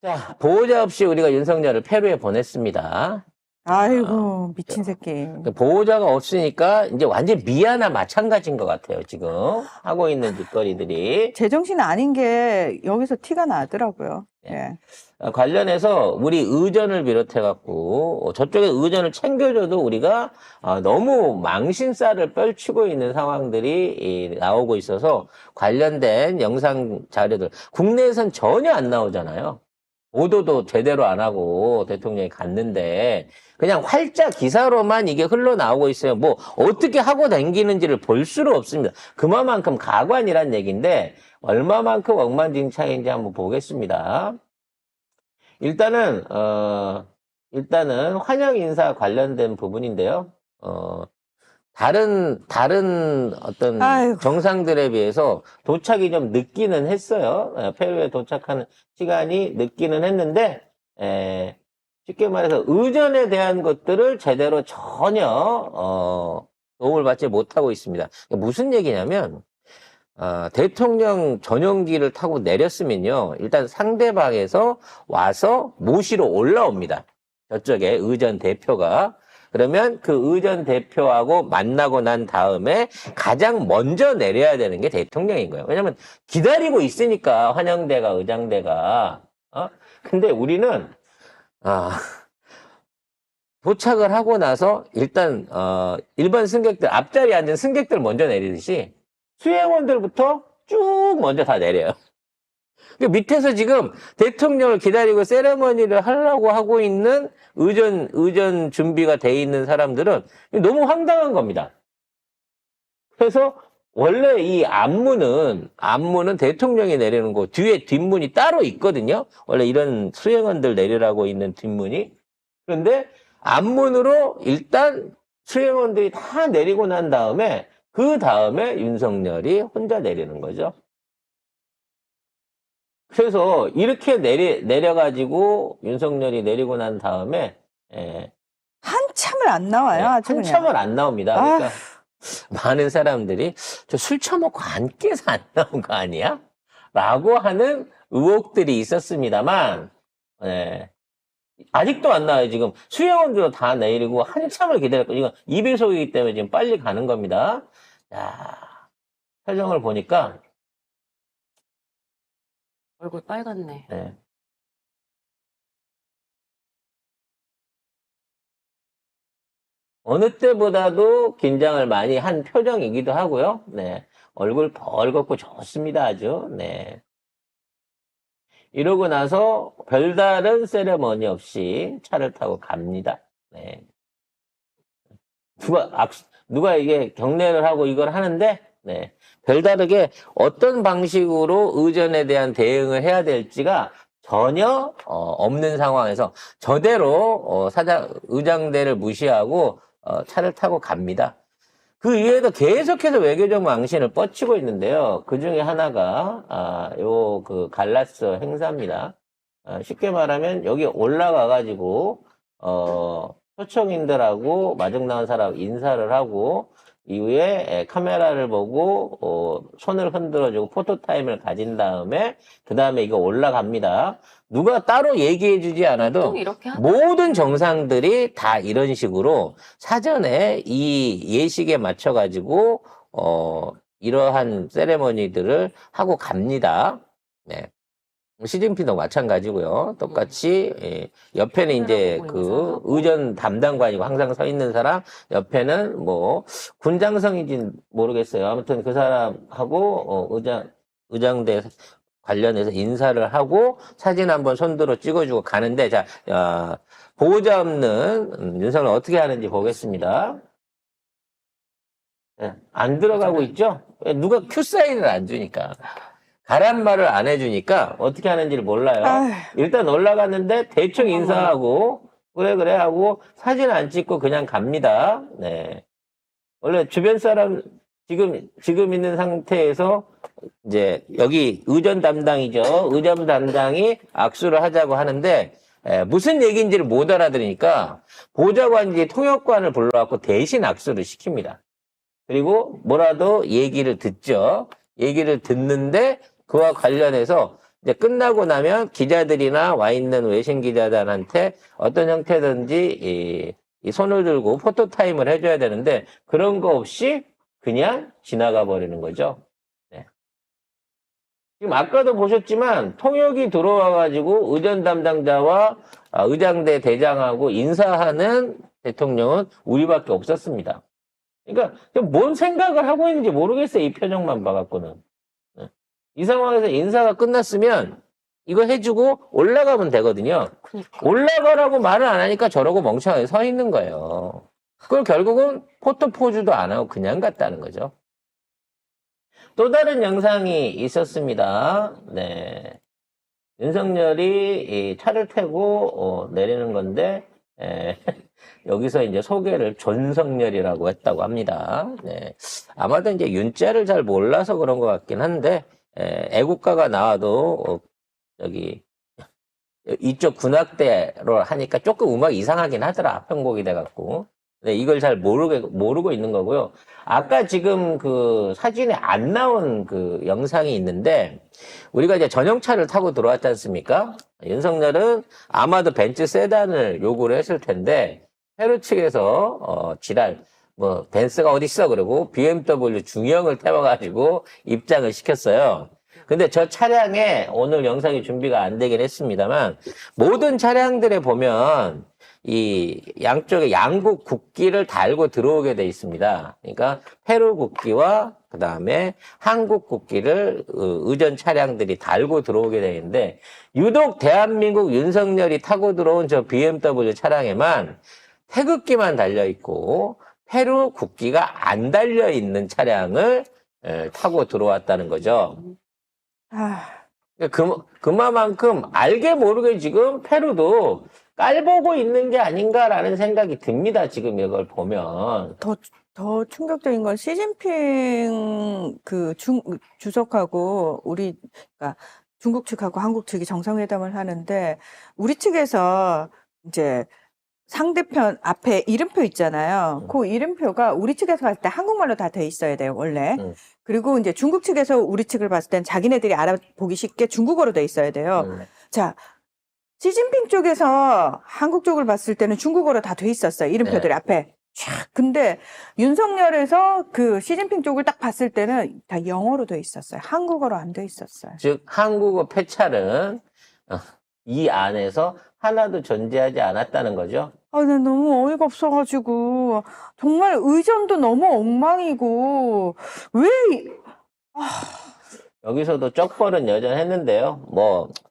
자, 보호자 없이 우리가 윤석열을 페루에 보냈습니다. 아이고, 미친 새끼. 보호자가 없으니까 이제 완전 미아나 마찬가지인 것 같아요, 지금. 하고 있는 짓거리들이. 제정신 아닌 게 여기서 티가 나더라고요. 예. 관련해서 우리 의전을 비롯해갖고 저쪽에 의전을 챙겨줘도 우리가 너무 망신살을 펼치고 있는 상황들이 나오고 있어서 관련된 영상 자료들 국내에선 전혀 안 나오잖아요. 보도도 제대로 안 하고 대통령이 갔는데 그냥 활자 기사로만 이게 흘러나오고 있어요. 뭐 어떻게 하고 다니는지를 볼 수가 없습니다. 그만큼 가관이란 얘기인데 얼마만큼 엉망진창인지 한번 보겠습니다. 일단은 환영 인사 관련된 부분인데요. 다른 어떤 아이고. 정상들에 비해서 도착이 좀 늦기는 했어요. 페루에 도착하는 시간이 늦기는 했는데, 쉽게 말해서 의전에 대한 것들을 제대로 전혀 도움을 받지 못하고 있습니다. 무슨 얘기냐면 대통령 전용기를 타고 내렸으면요. 일단 상대방에서 와서 모시러 올라옵니다. 저쪽에 의전 대표가. 그러면 그 의전 대표하고 만나고 난 다음에 가장 먼저 내려야 되는 게 대통령인 거예요. 왜냐면 기다리고 있으니까 환영대가 의장대가. 근데 우리는 도착을 하고 나서 일단 일반 승객들 앞자리에 앉은 승객들 먼저 내리듯이 수행원들부터 쭉 먼저 다 내려요. 밑에서 지금 대통령을 기다리고 세레머니를 하려고 하고 있는 의전 준비가 돼 있는 사람들은 너무 황당한 겁니다. 그래서 원래 이 앞문은 대통령이 내리는 거 뒤에 뒷문이 따로 있거든요. 원래 이런 수행원들 내리라고 있는 뒷문이. 그런데 앞문으로 일단 수행원들이 다 내리고 난 다음에 그 다음에 윤석열이 혼자 내리는 거죠. 그래서 이렇게 내려가지고 윤석열이 내리고 난 다음에 한참을 안 나와요. 아주 한참을 안 나옵니다. 그러니까 많은 사람들이 저 술 처먹고 안 깨서 안 나온 거 아니야? 라고 하는 의혹들이 있었습니다만 아직도 안 나와요. 지금 수행원들도 다 내리고 한참을 기다렸고 이건 2배속이기 때문에 지금 빨리 가는 겁니다. 자, 표정을 보니까 얼굴 빨갛네. 네. 어느 때보다도 긴장을 많이 한 표정이기도 하고요. 네. 얼굴 벌겋고 좋습니다. 아주. 네. 이러고 나서 별다른 세레머니 없이 차를 타고 갑니다. 네. 누가 이게 경례를 하고 이걸 하는데, 네. 별다르게 어떤 방식으로 의전에 대한 대응을 해야 될지가 전혀 없는 상황에서 저대로 의장대를 무시하고 차를 타고 갑니다. 그 이외에도 계속해서 외교적 망신을 뻗치고 있는데요. 그 중에 하나가 그 갈라스 행사입니다. 쉽게 말하면 여기 올라가가지고 초청인들하고 마중 나온 사람 인사를 하고 이후에 카메라를 보고 손을 흔들어주고 포토타임을 가진 다음에 그 다음에 이거 올라갑니다. 누가 따로 얘기해주지 않아도 보통 이렇게 모든 정상들이 다 이런 식으로 사전에 이 예식에 맞춰가지고 이러한 세레머니들을 하고 갑니다. 네. 시진핑도 마찬가지고요. 똑같이 옆에는 이제 그 의전 담당관이고 항상 서 있는 사람, 옆에는 뭐 군장성인지 모르겠어요. 아무튼 그 사람하고 의장대 관련해서 인사를 하고 사진 한번 손들어 찍어주고 가는데, 자, 보호자 없는 윤석열 어떻게 하는지 보겠습니다. 네, 안 들어가고 있죠? 누가 큐사인을 안 주니까. 가란 말을 안 해주니까 어떻게 하는지를 몰라요. 일단 올라갔는데 대충 인사하고 그래 하고 사진 안 찍고 그냥 갑니다. 네. 원래 주변 사람 지금 있는 상태에서 이제 여기 의전 담당이죠. 의전 담당이 악수를 하자고 하는데 무슨 얘기인지를 못 알아들으니까 보좌관이 통역관을 불러갖고 대신 악수를 시킵니다. 그리고 뭐라도 얘기를 듣죠. 얘기를 듣는데 그와 관련해서 이제 끝나고 나면 기자들이나 와 있는 외신 기자들한테 어떤 형태든지 이 손을 들고 포토타임을 해줘야 되는데 그런 거 없이 그냥 지나가 버리는 거죠. 네. 지금 아까도 보셨지만 통역이 들어와가지고 의전 담당자와 의장대 대장하고 인사하는 대통령은 우리밖에 없었습니다. 그러니까 뭔 생각을 하고 있는지 모르겠어요. 이 표정만 봐갖고는. 네. 이 상황에서 인사가 끝났으면 이거 해주고 올라가면 되거든요. 그러니까. 올라가라고 말을 안 하니까 저러고 멍청하게 서 있는 거예요. 그걸 결국은 포토포즈도 안 하고 그냥 갔다는 거죠. 또 다른 영상이 있었습니다. 네. 윤석열이 이 차를 타고 내리는 건데 여기서 이제 소개를 존석열이라고 했다고 합니다. 네. 아마도 이제 윤자를 잘 몰라서 그런 것 같긴 한데 애국가가 나와도 여기 이쪽 군악대로 하니까 조금 음악이 이상하긴 하더라. 편곡이 돼갖고. 네, 이걸 잘 모르고 있는 거고요. 아까 지금 그 사진에 안 나온 그 영상이 있는데, 우리가 이제 전용차를 타고 들어왔지 않습니까? 윤석열은 아마도 벤츠 세단을 요구를 했을 텐데, 페루 측에서, 벤츠가 어딨어? 그러고 BMW 중형을 태워가지고 입장을 시켰어요. 근데 저 차량에 오늘 영상이 준비가 안 되긴 했습니다만, 모든 차량들에 보면, 이 양쪽에 양국 국기를 달고 들어오게 돼 있습니다. 그러니까 페루 국기와 그 다음에 한국 국기를 의전 차량들이 달고 들어오게 돼 있는데 유독 대한민국 윤석열이 타고 들어온 저 BMW 차량에만 태극기만 달려 있고 페루 국기가 안 달려 있는 차량을 타고 들어왔다는 거죠. 그만큼 알게 모르게 지금 페루도 깔보고 있는 게 아닌가라는 생각이 듭니다. 지금 이걸 보면. 더 충격적인 건 시진핑 주석하고 그러니까 중국 측하고 한국 측이 정상회담을 하는데 우리 측에서 이제 상대편 앞에 이름표 있잖아요. 그 이름표가 우리 측에서 봤을 때 한국말로 다 돼 있어야 돼요, 원래. 그리고 이제 중국 측에서 우리 측을 봤을 땐 자기네들이 알아보기 쉽게 중국어로 돼 있어야 돼요. 자, 시진핑 쪽에서 한국 쪽을 봤을 때는 중국어로 다 돼 있었어요. 이름표들이 네. 앞에 쫙. 근데 윤석열에서 그 시진핑 쪽을 딱 봤을 때는 다 영어로 돼 있었어요. 한국어로 안 돼 있었어요. 즉 한국어 패찰은 이 안에서 하나도 존재하지 않았다는 거죠. 나 너무 어이가 없어가지고 정말 의전도 너무 엉망이고 왜 여기서도 쩍벌은 여전했는데요.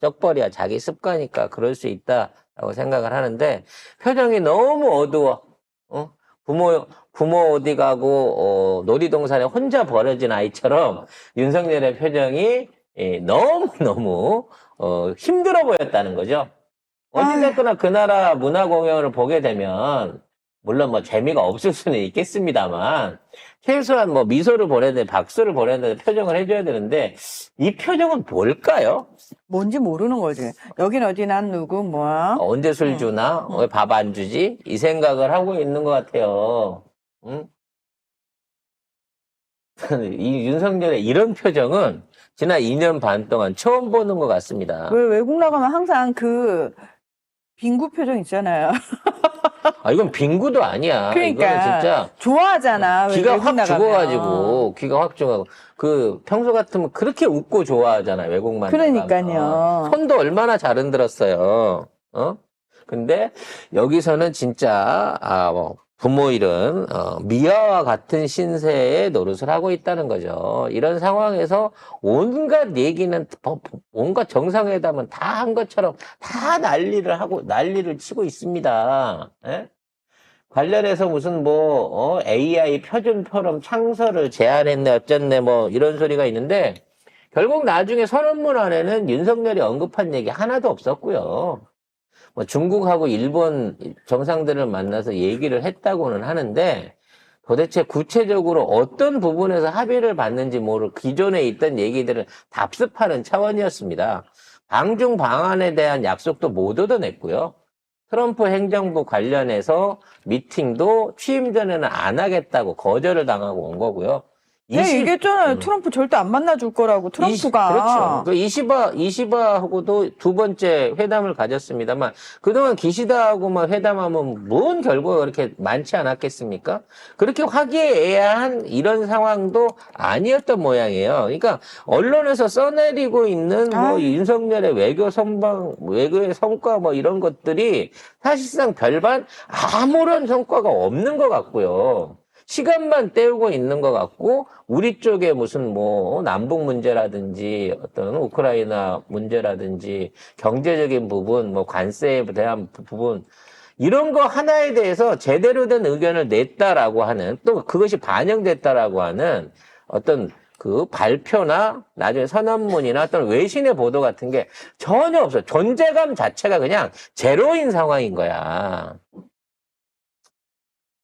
쩍벌이야 자기 습관이니까 그럴 수 있다라고 생각을 하는데 표정이 너무 어두워. 부모 어디 가고 놀이동산에 혼자 버려진 아이처럼 윤석열의 표정이 너무너무 힘들어 보였다는 거죠. 어찌됐거나 그 나라 문화공연을 보게 되면 물론 재미가 없을 수는 있겠습니다만 최소한 미소를 보내야 되는데 박수를 보내야 되는데 표정을 해줘야 되는데 이 표정은 뭘까요? 뭔지 모르는 거지. 여긴 어디 난 누구 뭐야? 언제 술 주나? 왜 밥 안 주지? 이 생각을 하고 있는 것 같아요. 응? 이 윤석열의 이런 표정은 지난 2년 반 동안 처음 보는 것 같습니다. 왜 외국 나가면 항상 그 빙구 표정 있잖아요. 이건 빙구도 아니야. 그러니까 이거는 진짜 좋아하잖아. 기가 외국 확 나가면. 죽어가지고 기가 확 죽어가고 평소 같으면 그렇게 웃고 좋아하잖아요. 외국만 그러니까요. 나가면. 손도 얼마나 잘 흔들었어요. 근데 여기서는 진짜 부모 일은 미아와 같은 신세의 노릇을 하고 있다는 거죠. 이런 상황에서 온갖 얘기는 온갖 정상회담은 다 한 것처럼 다 난리를 치고 있습니다. 예? 관련해서 무슨 AI 표준 포럼 창설을 제안했네 어쨌네 이런 소리가 있는데 결국 나중에 선언문 안에는 윤석열이 언급한 얘기 하나도 없었고요. 중국하고 일본 정상들을 만나서 얘기를 했다고는 하는데 도대체 구체적으로 어떤 부분에서 합의를 봤는지 모를 기존에 있던 얘기들을 답습하는 차원이었습니다. 방중 방안에 대한 약속도 못 얻어냈고요. 트럼프 행정부 관련해서 미팅도 취임 전에는 안 하겠다고 거절을 당하고 온 거고요. 네, 얘기했잖아요. 트럼프 절대 안 만나줄 거라고, 트럼프가. 그렇죠. 그 이시바하고도 두 번째 회담을 가졌습니다만, 그동안 기시다하고만 회담하면 뭔 결과가 그렇게 많지 않았겠습니까? 그렇게 화기애애한 이런 상황도 아니었던 모양이에요. 그러니까, 언론에서 써내리고 있는 뭐 아유. 윤석열의 외교의 성과 뭐 이런 것들이 사실상 별반 아무런 성과가 없는 것 같고요. 시간만 때우고 있는 것 같고, 우리 쪽에 무슨 뭐, 남북 문제라든지, 어떤 우크라이나 문제라든지, 경제적인 부분, 뭐, 관세에 대한 부분, 이런 거 하나에 대해서 제대로 된 의견을 냈다라고 하는, 또 그것이 반영됐다라고 하는 어떤 그 발표나 나중에 선언문이나 어떤 외신의 보도 같은 게 전혀 없어요. 존재감 자체가 그냥 제로인 상황인 거야.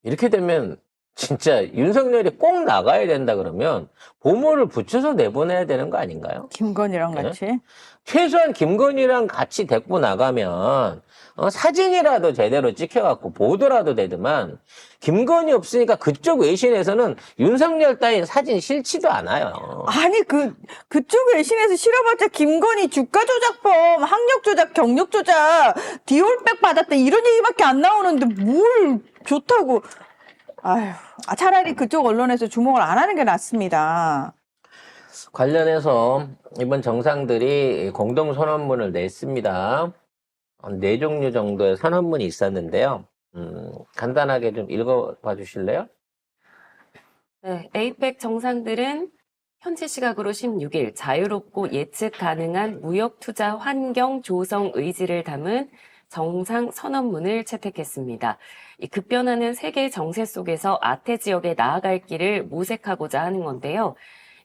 이렇게 되면 진짜 윤석열이 꼭 나가야 된다 그러면 보물을 붙여서 내보내야 되는 거 아닌가요? 김건희랑 네? 같이. 최소한 김건희랑 같이 데리고 나가면 사진이라도 제대로 찍혀갖고 보도라도 되더만 김건희 없으니까 그쪽 외신에서는 윤석열 따윈 사진 싫지도 않아요. 아니, 그쪽 외신에서 실어봤자 김건희 주가 조작범, 학력 조작, 경력 조작, 디올백 받았다, 이런 얘기밖에 안 나오는데 뭘 좋다고. 아휴, 차라리 그쪽 언론에서 주목을 안 하는 게 낫습니다. 관련해서 이번 정상들이 공동 선언문을 냈습니다. 4종류 정도의 선언문이 있었는데요. 간단하게 좀 읽어봐 주실래요? 네, 에이펙 정상들은 현지 시각으로 16일 자유롭고 예측 가능한 무역 투자 환경 조성 의지를 담은 정상 선언문을 채택했습니다. 이 급변하는 세계 정세 속에서 아태 지역에 나아갈 길을 모색하고자 하는 건데요.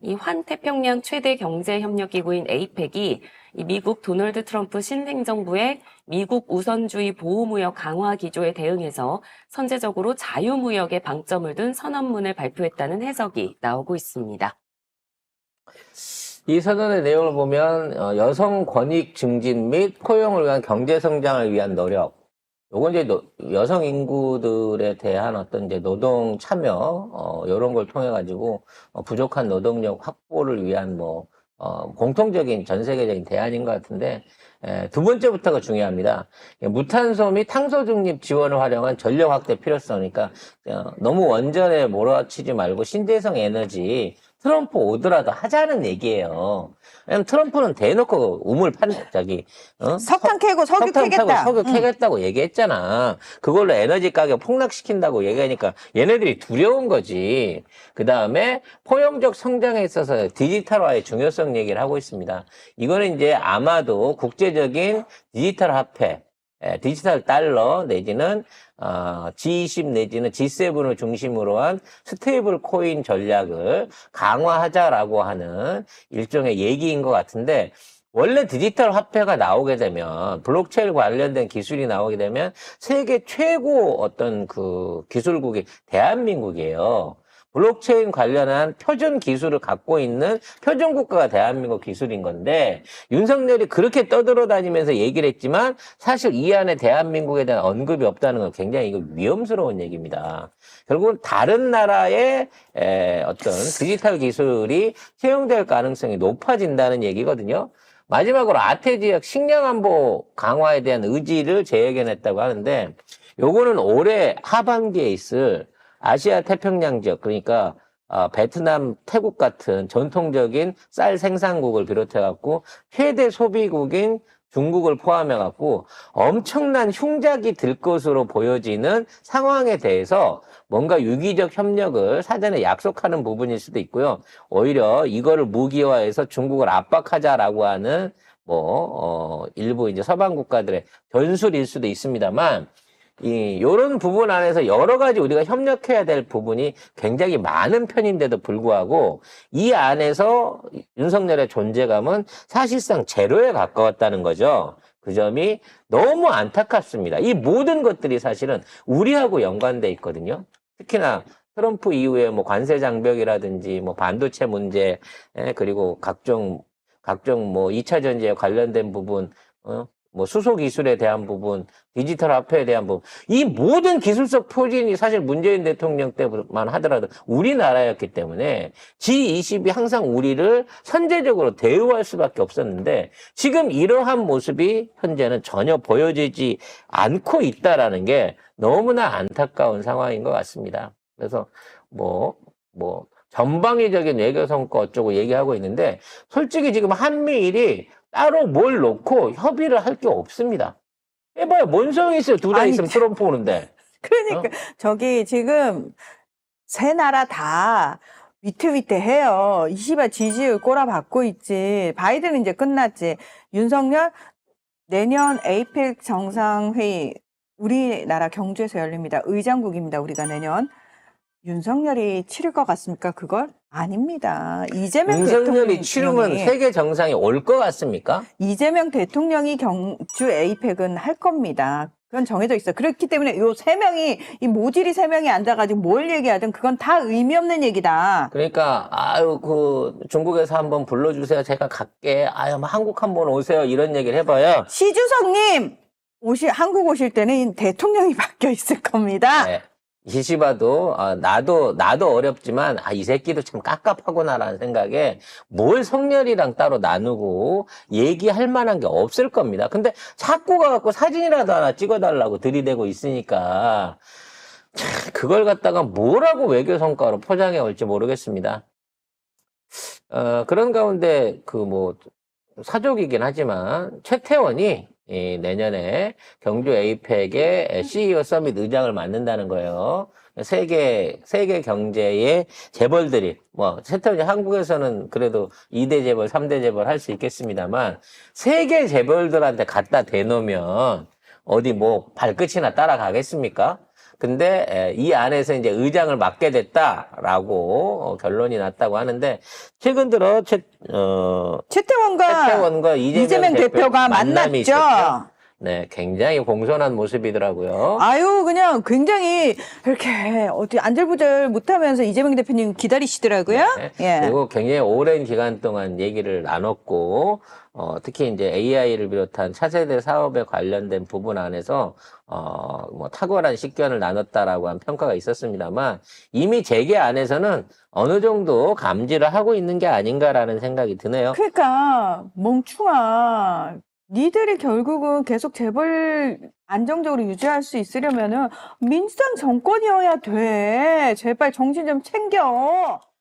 이 환태평양 최대 경제협력기구인 에이펙이 이 미국 도널드 트럼프 신생정부의 미국 우선주의 보호무역 강화 기조에 대응해서 선제적으로 자유무역에 방점을 둔 선언문을 발표했다는 해석이 나오고 있습니다. 이 선언의 내용을 보면 여성 권익 증진 및 포용을 위한 경제 성장을 위한 노력. 요건 이제 여성 인구들에 대한 어떤 이제 노동 참여 이런 걸 통해 가지고 부족한 노동력 확보를 위한 뭐 공통적인 전 세계적인 대안인 것 같은데 두 번째부터가 중요합니다. 무탄소 및 탄소 중립 지원을 활용한 전력 확대 필요성이니까 너무 원전에 몰아치지 말고 신재생 에너지 트럼프 오더라도 하자는 얘기예요. 왜냐면 트럼프는 대놓고 석탄 캐고 석유 석탄 캐겠다. 타고 석유 캐겠다고 얘기했잖아. 그걸로 에너지 가격 폭락시킨다고 얘기하니까 얘네들이 두려운 거지. 그 다음에 포용적 성장에 있어서 디지털화의 중요성 얘기를 하고 있습니다. 이거는 이제 아마도 국제적인 디지털 화폐, 디지털 달러 내지는 G20 내지는 G7을 중심으로 한 스테이블 코인 전략을 강화하자라고 하는 일종의 얘기인 것 같은데 원래 디지털 화폐가 나오게 되면 블록체인 관련된 기술이 나오게 되면 세계 최고 어떤 그 기술국이 대한민국이에요. 블록체인 관련한 표준 기술을 갖고 있는 표준 국가가 대한민국 기술인 건데 윤석열이 그렇게 떠들어다니면서 얘기를 했지만 사실 이 안에 대한민국에 대한 언급이 없다는 건 굉장히 이거 위험스러운 얘기입니다. 결국은 다른 나라의 어떤 디지털 기술이 채용될 가능성이 높아진다는 얘기거든요. 마지막으로 아태 지역 식량 안보 강화에 대한 의지를 재확인했다고 하는데 요거는 올해 하반기에 있을 아시아 태평양 지역 그러니까 베트남, 태국 같은 전통적인 쌀 생산국을 비롯해 갖고 최대 소비국인 중국을 포함해 갖고 엄청난 흉작이 들 것으로 보여지는 상황에 대해서 뭔가 유기적 협력을 사전에 약속하는 부분일 수도 있고요. 오히려 이거를 무기화해서 중국을 압박하자라고 하는 일부 이제 서방 국가들의 전술일 수도 있습니다만 요런 부분 안에서 여러 가지 우리가 협력해야 될 부분이 굉장히 많은 편인데도 불구하고 이 안에서 윤석열의 존재감은 사실상 제로에 가까웠다는 거죠. 그 점이 너무 안타깝습니다. 이 모든 것들이 사실은 우리하고 연관돼 있거든요. 특히나 트럼프 이후에 뭐 관세 장벽이라든지 뭐 반도체 문제 그리고 각종 뭐 2차 전지에 관련된 부분 뭐 수소 기술에 대한 부분, 디지털 화폐에 대한 부분, 이 모든 기술적 포진이 사실 문재인 대통령 때만 하더라도 우리나라였기 때문에 G20이 항상 우리를 선제적으로 대우할 수밖에 없었는데 지금 이러한 모습이 현재는 전혀 보여지지 않고 있다라는 게 너무나 안타까운 상황인 것 같습니다. 그래서 뭐 전방위적인 외교 성과 어쩌고 얘기하고 있는데 솔직히 지금 한미일이 따로 뭘 놓고 협의를 할 게 없습니다. 해봐요. 뭔 소용이 있어요. 둘 다 아니, 있으면 트럼프 오는데. 그러니까 저기 지금 세 나라 다 위태위태해요. 이시바 지지율 꼬라박고 있지. 바이든은 이제 끝났지. 윤석열 내년 에이펙 정상회의 우리나라 경주에서 열립니다. 의장국입니다. 우리가 내년. 윤석열이 치를 것 같습니까? 그걸? 아닙니다. 이재명 윤석열이 치르면 대통령이 세계 정상이 올 것 같습니까? 이재명 대통령이 경주 에이펙은 할 겁니다. 그건 정해져 있어. 그렇기 때문에 요 세 명이, 이 모질이 세 명이 앉아가지고 뭘 얘기하든 그건 다 의미 없는 얘기다. 그러니까 아유 중국에서 한번 불러주세요. 제가 갈게. 아유 뭐 한국 한번 오세요. 이런 얘기를 해봐요. 시주석님! 한국 오실 때는 대통령이 바뀌어 있을 겁니다. 네. 이시바도 나도 어렵지만 이 새끼도 참 깝깝하구나라는 생각에 뭘 성렬이랑 따로 나누고 얘기할 만한 게 없을 겁니다. 근데 자꾸 가갖고 사진이라도 하나 찍어달라고 들이대고 있으니까 참 그걸 갖다가 뭐라고 외교 성과로 포장해 올지 모르겠습니다. 그런 가운데 사족이긴 하지만 최태원이 내년에 경주 에이펙의 CEO 서밋 의장을 맡는다는 거예요. 세계 경제의 재벌들이, 최태원이 한국에서는 그래도 2대 재벌, 3대 재벌 할 수 있겠습니다만, 세계 재벌들한테 갖다 대놓으면 어디 발끝이나 따라가겠습니까? 근데 이 안에서 이제 의장을 맡게 됐다라고 결론이 났다고 하는데 최근 들어 최태원과 이재명 대표가 만남이 만났죠. 있었죠. 네, 굉장히 공손한 모습이더라고요. 아유, 그냥 굉장히 이렇게 어디 안절부절 못하면서 이재명 대표님 기다리시더라고요. 네. 예. 그리고 굉장히 오랜 기간 동안 얘기를 나눴고, 특히 이제 AI를 비롯한 차세대 사업에 관련된 부분 안에서, 탁월한 식견을 나눴다라고 한 평가가 있었습니다만, 이미 재계 안에서는 어느 정도 감지를 하고 있는 게 아닌가라는 생각이 드네요. 그러니까 멍충아. 니들이 결국은 계속 재벌 안정적으로 유지할 수 있으려면은 민주당 정권이어야 돼. 제발 정신 좀 챙겨.